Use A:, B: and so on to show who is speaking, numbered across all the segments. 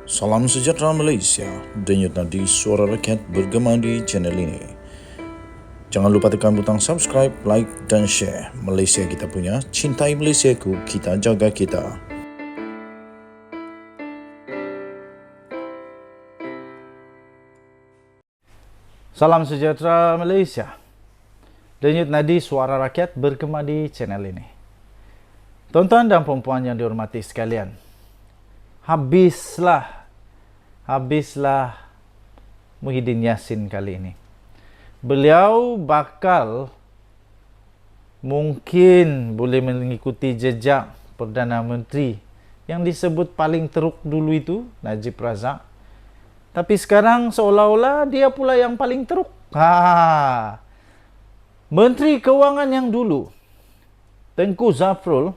A: Salam sejahtera Malaysia, denyut nadi suara rakyat bergema di channel ini. Jangan lupa tekan butang subscribe, like dan share. Malaysia kita punya, cintai Malaysiaku, kita jaga kita.
B: Salam sejahtera Malaysia. Denyut nadi suara rakyat bergema di channel ini. Tuan-tuan dan puan-puan yang dihormati sekalian, habislah Muhyiddin Yassin kali ini. Beliau bakal mungkin boleh mengikuti jejak Perdana Menteri yang disebut paling teruk dulu itu, Najib Razak. Tapi sekarang seolah-olah dia pula yang paling teruk. Menteri Kewangan yang dulu, Tengku Zafrul,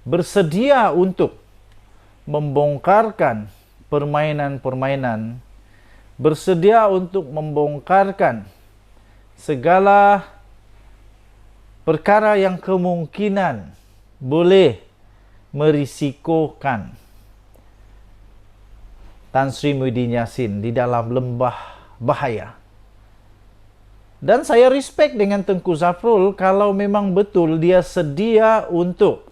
B: bersedia untuk membongkarkan permainan-permainan, bersedia untuk membongkarkan segala perkara yang kemungkinan boleh merisikokan Tan Sri Muhyiddin Yassin di dalam lembah bahaya. Dan saya respect dengan Tengku Zafrul kalau memang betul dia sedia untuk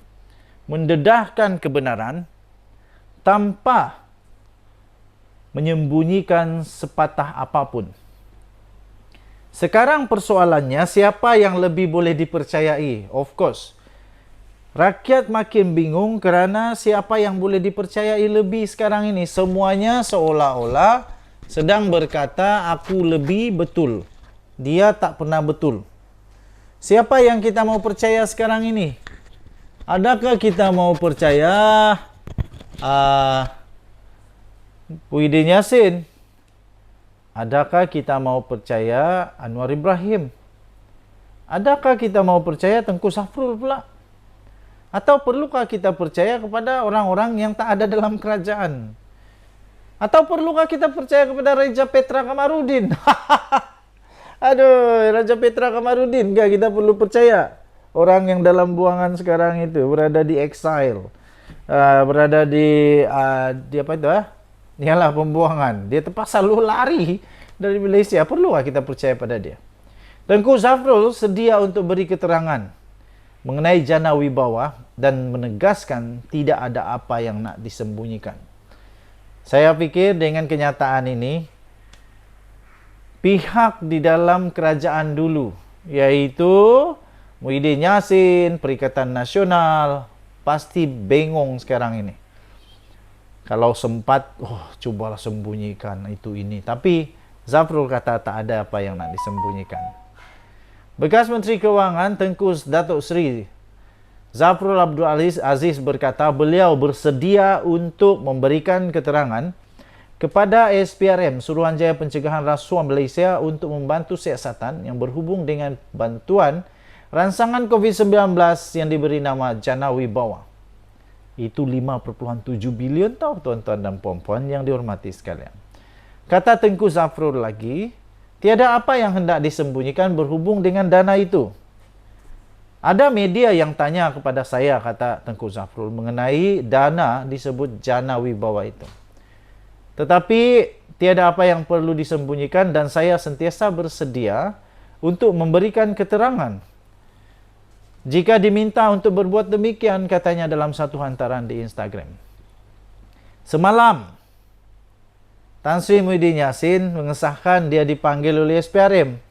B: mendedahkan kebenaran tanpa menyembunyikan sepatah apapun. Sekarang persoalannya, siapa yang lebih boleh dipercayai? Of course, rakyat makin bingung kerana siapa yang boleh dipercayai lebih sekarang ini. Semuanya seolah-olah sedang berkata, aku lebih betul. Dia tak pernah betul. Siapa yang kita mau percaya sekarang ini? Adakah kita mau percaya Muhyiddin Yassin? Adakah kita mau percaya Anwar Ibrahim? Adakah kita mau percaya Tengku Zafrul pula? Atau perlukah kita percaya kepada orang-orang yang tak ada dalam kerajaan? Atau perlukah kita percaya kepada Raja Petra Kamarudin? Aduh, Raja Petra Kamarudin kah kita perlu percaya? Orang yang dalam buangan sekarang itu, berada di exile, berada di apa itu? Ialah pembuangan. Dia terpaksa lari dari Malaysia. Perlukah kita percaya pada dia? Tengku Zafrul sedia untuk beri keterangan mengenai jana wibawa dan menegaskan tidak ada apa yang nak disembunyikan. Saya fikir dengan kenyataan ini, pihak di dalam kerajaan dulu, iaitu Muhyiddin Yassin, Perikatan Nasional, pasti bengong sekarang ini. Kalau sempat, cubalah sembunyikan itu ini. Tapi Zafrul kata tak ada apa yang nak disembunyikan. Bekas Menteri Kewangan Tengku Datuk Seri Zafrul Abdul Aziz berkata beliau bersedia untuk memberikan keterangan kepada SPRM, Suruhanjaya Pencegahan Rasuah Malaysia, untuk membantu siasatan yang berhubung dengan bantuan ransangan COVID-19 yang diberi nama Jana Wibawa. Itu 5.7 bilion tahu tuan-tuan dan puan-puan yang dihormati sekalian. Kata Tengku Zafrul lagi, tiada apa yang hendak disembunyikan berhubung dengan dana itu. Ada media yang tanya kepada saya, kata Tengku Zafrul, mengenai dana disebut Jana Wibawa itu. Tetapi tiada apa yang perlu disembunyikan dan saya sentiasa bersedia untuk memberikan keterangan jika diminta untuk berbuat demikian, katanya dalam satu hantaran di Instagram. Semalam, Tan Sri Muhyiddin Yassin mengesahkan dia dipanggil oleh SPRM.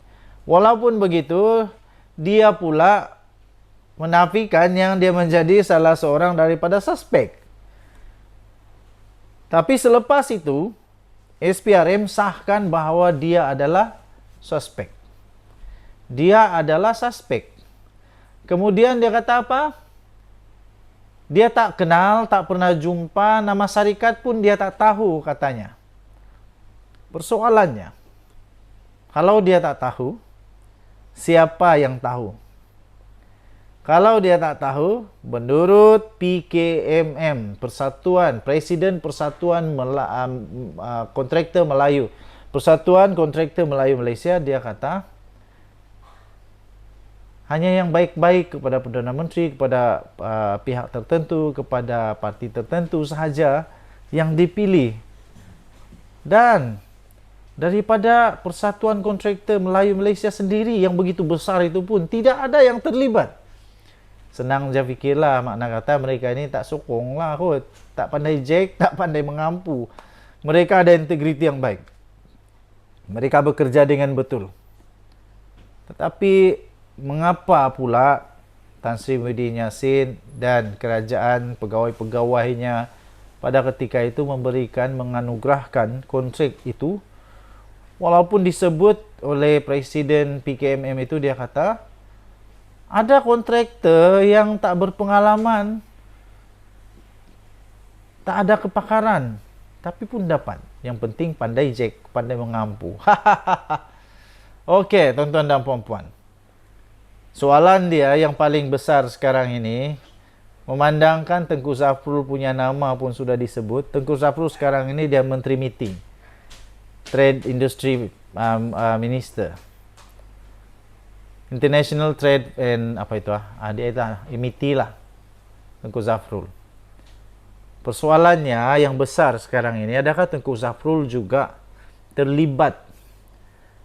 B: Walaupun begitu, dia pula menafikan yang dia menjadi salah seorang daripada suspek. Tapi selepas itu, SPRM sahkan bahawa dia adalah suspek. Dia adalah suspek. Kemudian dia kata apa? Dia tak kenal, tak pernah jumpa, nama syarikat pun dia tak tahu, katanya. Persoalannya, kalau dia tak tahu, siapa yang tahu? Kalau dia tak tahu, menurut PKMM, Presiden Persatuan Kontraktor Melayu, Persatuan Kontraktor Melayu Malaysia, dia kata, hanya yang baik-baik kepada Perdana Menteri, kepada pihak tertentu, kepada parti tertentu sahaja yang dipilih Dan daripada Persatuan Kontraktor Melayu Malaysia sendiri yang begitu besar itu pun tidak ada yang terlibat. Senang je fikirlah, makna kata mereka ini tak sokong lah kot. Tak pandai jack, tak pandai mengampu. Mereka ada integriti yang baik. Mereka bekerja dengan betul. Tetapi mengapa pula Tan Sri Muhyiddin Yassin dan kerajaan pegawai-pegawainya pada ketika itu menganugerahkan kontrak itu, walaupun disebut oleh Presiden PKMM itu, dia kata ada kontraktor yang tak berpengalaman, tak ada kepakaran, tapi pun dapat. Yang penting pandai jack, pandai mengampu. Okey, tuan-tuan dan puan-puan. Soalan dia yang paling besar sekarang ini, memandangkan Tengku Zafrul punya nama pun sudah disebut. Tengku Zafrul sekarang ini dia Menteri Meeting, Trade Industry Minister, International Trade and apa itu dia itu MIT lah, Tengku Zafrul. Persoalannya yang besar sekarang ini, adakah Tengku Zafrul juga terlibat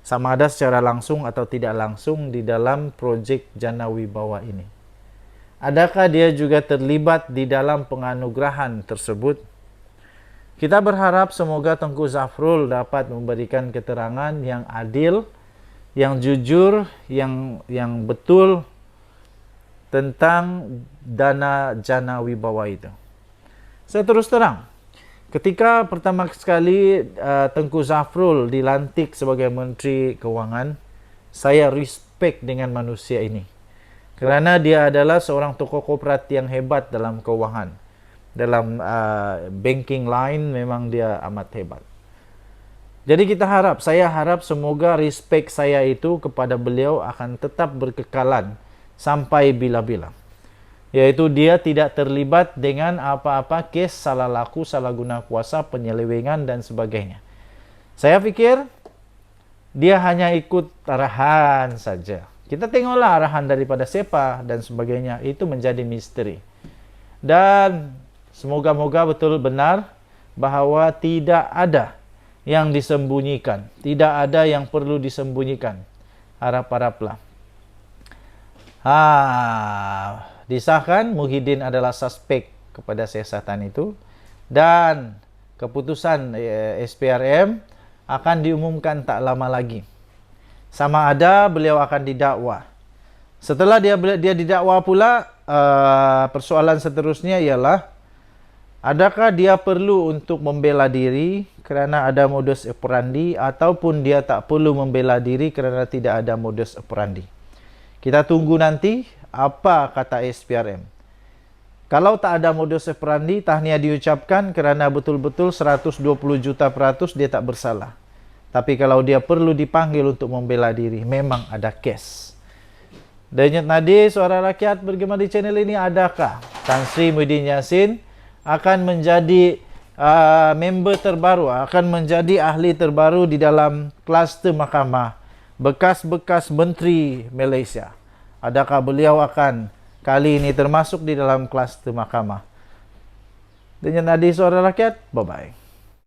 B: sama ada secara langsung atau tidak langsung di dalam projek Jana Wibawa ini? Adakah dia juga terlibat di dalam penganugerahan tersebut? Kita berharap semoga Tengku Zafrul dapat memberikan keterangan yang adil, yang jujur, yang betul tentang dana Jana Wibawa itu. Saya terus terang, ketika pertama sekali Tengku Zafrul dilantik sebagai Menteri Keuangan, saya respect dengan manusia ini. Kerana dia adalah seorang tokoh korporat yang hebat dalam keuangan. Dalam banking line memang dia amat hebat. Jadi saya harap semoga respect saya itu kepada beliau akan tetap berkekalan sampai bila-bila. Yaitu dia tidak terlibat dengan apa-apa kes salah laku, salah guna kuasa, penyelewengan dan sebagainya. Saya fikir dia hanya ikut arahan saja. Kita tengoklah arahan daripada siapa dan sebagainya, itu menjadi misteri. Dan semoga-moga betul benar bahawa tidak ada yang disembunyikan, tidak ada yang perlu disembunyikan. Harap-haraplah. Disahkan Muhyiddin adalah suspek kepada siasatan itu, dan keputusan SPRM akan diumumkan tak lama lagi. Sama ada beliau akan didakwa. Setelah dia didakwa pula, persoalan seterusnya ialah adakah dia perlu untuk membela diri kerana ada modus operandi, ataupun dia tak perlu membela diri kerana tidak ada modus operandi. Kita tunggu nanti apa kata SPRM. Kalau tak ada modus operandi, tahniah diucapkan kerana betul-betul 120 juta peratus dia tak bersalah. Tapi kalau dia perlu dipanggil untuk membela diri, memang ada kes. Denyut nadi suara rakyat bergema di channel ini, adakah Tan Sri Muhyiddin Yassin akan menjadi member terbaru, akan menjadi ahli terbaru di dalam kluster mahkamah bekas-bekas menteri Malaysia? Adakah beliau akan kali ini termasuk di dalam kluster mahkamah? Denyut nadi suara rakyat, bye-bye.